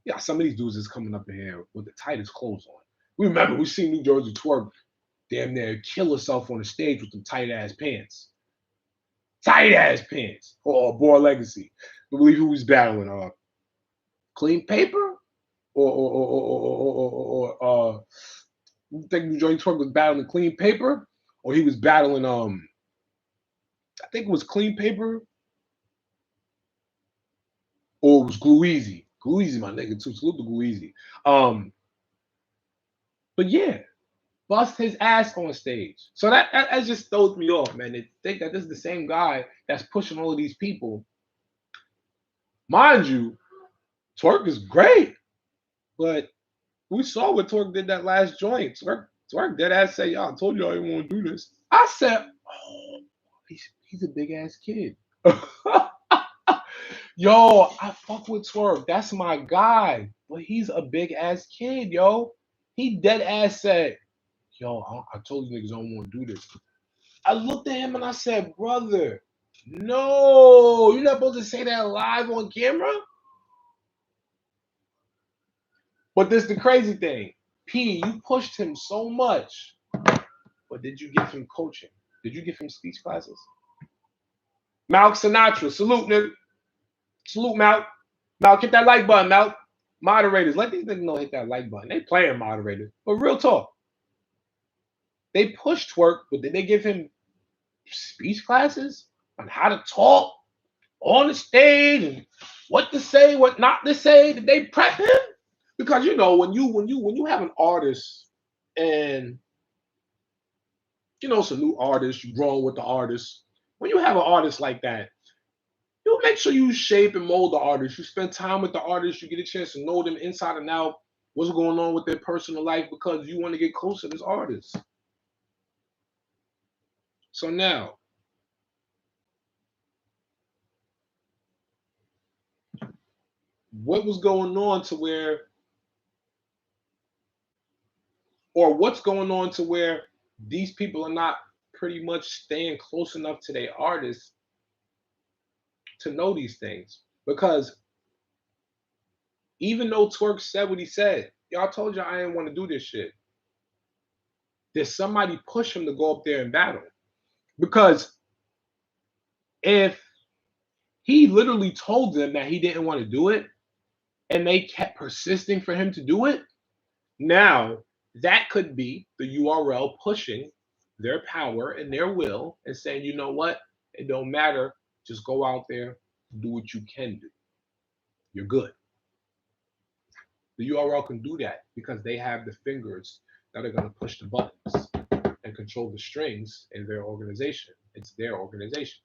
yeah, some of these dudes is coming up in here with the tightest clothes on. We remember we seen New Jersey Twerk damn near kill herself on the stage with them tight ass pants. Tight ass pants. Or Boy Legacy. I believe who was battling Clean Paper? Or you think New Jersey Twerk was battling Clean Paper? Or he was battling I think it was Clean Paper, or it was Glue Easy. Glue Easy, my nigga too. Salute to Glue Easy. Um, but yeah, bust his ass on stage. So that just throws me off, man. To think that this is the same guy that's pushing all of these people. Mind you, Twerk is great, but we saw what Twerk did that last joint. Twerk dead ass said, "Y'all, I told you I didn't want to do this." I said, "Oh, he's a big ass kid." Yo, I fuck with Twerk. That's my guy. But he's a big ass kid, yo. He dead ass said, "Yo, I told you niggas I don't want to do this." I looked at him and I said, "Brother, no, you're not supposed to say that live on camera." But this is the crazy thing. P, you pushed him so much, but did you give him coaching? Did you give him speech classes? Malk Sinatra, salute, nigga. Salute, Malk. Malk, hit that like button, Malk. Moderators, let these niggas know hit that like button. They playing moderators. But real talk, they pushed Twerk, but did they give him speech classes on how to talk on the stage and what to say, what not to say? Did they prep him? Because you know, when you have an artist and you know some new artists, you growing with the artist. When you have an artist like that, you make sure you shape and mold the artist. You spend time with the artist, you get a chance to know them inside and out, what's going on with their personal life because you want to get close to this artist. So now, what was going on to where, or what's going on to where these people are not pretty much staying close enough to their artists to know these things? Because even though Twerk said what he said, y'all told you I didn't want to do this shit. Did somebody push him to go up there and battle? Because if he literally told them that he didn't want to do it and they kept persisting for him to do it, now that could be the URL pushing their power and their will and saying, you know what? It don't matter. Just go out there, do what you can do. You're good. The URL can do that because they have the fingers that are going to push the buttons and control the strings in their organization. It's their organization,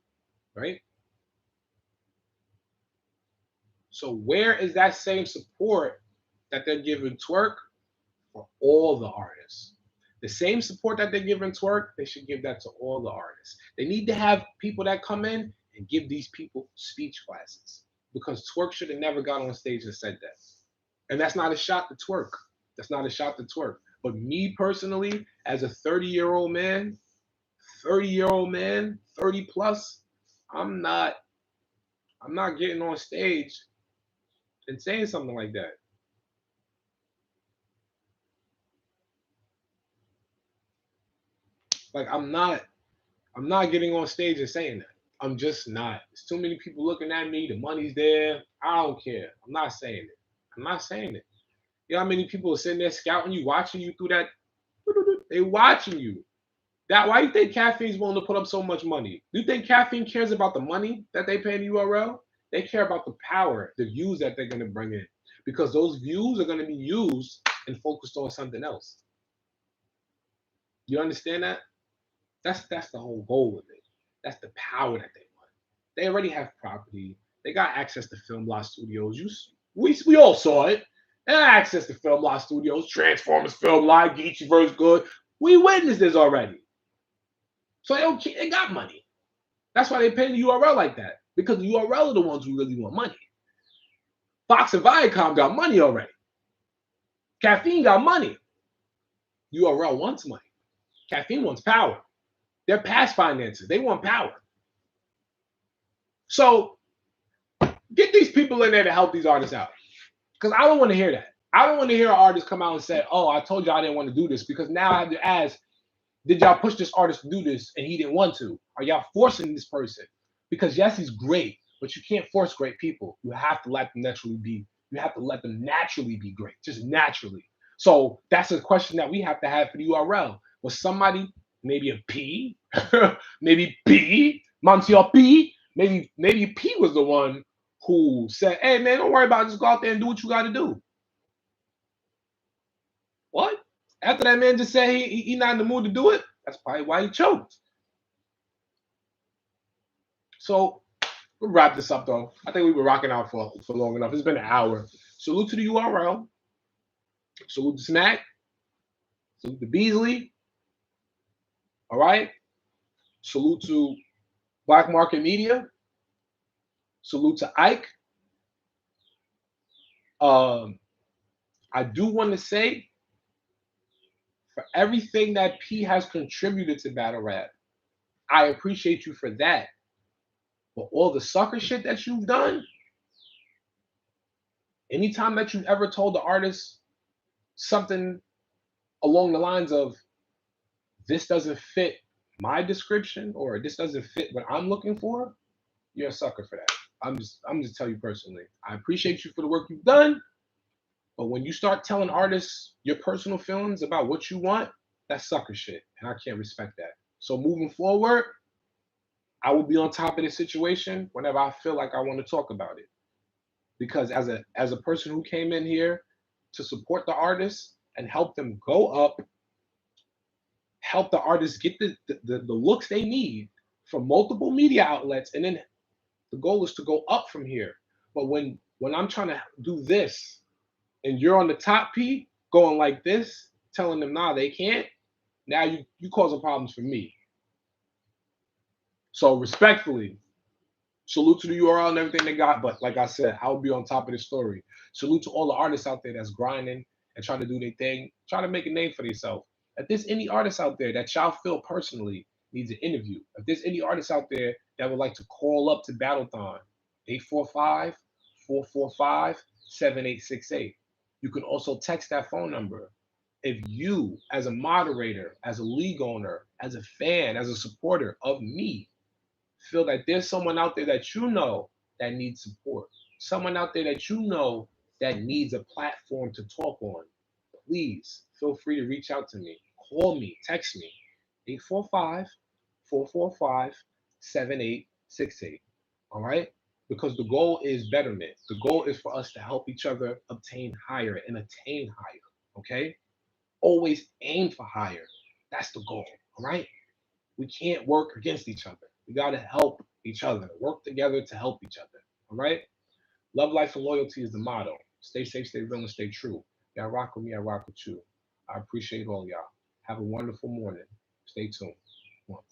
right? So where is that same support that they're giving Twerk for all the artists? The same support that they're giving Twerk, they should give that to all the artists. They need to have people that come in and give these people speech classes because Twerk should have never got on stage and said that. And that's not a shot to Twerk. That's not a shot to Twerk. But me personally, as a 30-year-old man, 30-year-old man, 30 plus, I'm not getting on stage and saying something like that. Like I'm not getting on stage and saying that. I'm just not. There's too many people looking at me. The money's there. I don't care. I'm not saying it. I'm not saying it. You know how many people are sitting there scouting you, watching you through that? They watching you. That why you think caffeine's willing to put up so much money? Do you think caffeine cares about the money that they pay in URL? They care about the power, the views that they're going to bring in, because those views are going to be used and focused on something else. You understand that? That's the whole goal of it. That's the power that they want. They already have property. They got access to Film Lot Studios. We all saw it. They got access to Film Lot Studios, Transformers Film Lot, Geechee vs. Good. We witnessed this already. So they got money. That's why they pay the URL like that. Because the URL are the ones who really want money. Fox and Viacom got money already. Caffeine got money. URL wants money. Caffeine wants power. They're past finances. They want power. So get these people in there to help these artists out. Because I don't want to hear that. I don't want to hear an artist come out and say, oh, I told you I didn't want to do this. Because now I have to ask, did y'all push this artist to do this and he didn't want to? Are y'all forcing this person? Because yes, he's great, but you can't force great people. You have to let them naturally be. You have to let them naturally be great, just naturally. So that's a question that we have to have for the URL. Was somebody, maybe a P, maybe P, Monsieur P, maybe P was the one who said, hey man, don't worry about it, just go out there and do what you got to do. What? After that man just said he not in the mood to do it, that's probably why he choked. So we'll wrap this up though. I think we were rocking out for long enough. It's been an hour. Salute to the URL. Salute to Smack. Salute to Beasley. All right. Salute to Black Market Media. Salute to Ike. I do want to say, for everything that P has contributed to battle rap, I appreciate you for that. But all the sucker shit that you've done, anytime that you've ever told the artist something along the lines of, this doesn't fit my description or this doesn't fit what I'm looking for, you're a sucker for that. I'm just telling you personally. I appreciate you for the work you've done, but when you start telling artists your personal feelings about what you want, that's sucker shit, and I can't respect that. So moving forward, I will be on top of this situation whenever I feel like I want to talk about it. Because as a person who came in here to support the artists and help them go up, help the artists get the looks they need from multiple media outlets, and then the goal is to go up from here. But when I'm trying to do this and you're on the top P going like this, telling them nah they can't, now you causing problems for me. So respectfully, salute to the URL and everything they got. But like I said, I'll be on top of this story. Salute to all the artists out there that's grinding and trying to do their thing, trying to make a name for themselves. If there's any artists out there that y'all feel personally needs an interview, if there's any artists out there that would like to call up to BattleThon, 845-445-7868. You can also text that phone number. If you, as a moderator, as a league owner, as a fan, as a supporter of me, feel that there's someone out there that you know that needs support, someone out there that you know that needs a platform to talk on, please feel free to reach out to me. Call me, text me, 845-445-7868. All right? Because the goal is betterment. The goal is for us to help each other obtain higher and attain higher. Okay? Always aim for higher. That's the goal. All right? We can't work against each other. We got to help each other, work together to help each other. All right? Love, life, and loyalty is the motto. Stay safe, stay real, and stay true. Y'all rock with me, I rock with you. I appreciate all y'all. Have a wonderful morning. Stay tuned. One.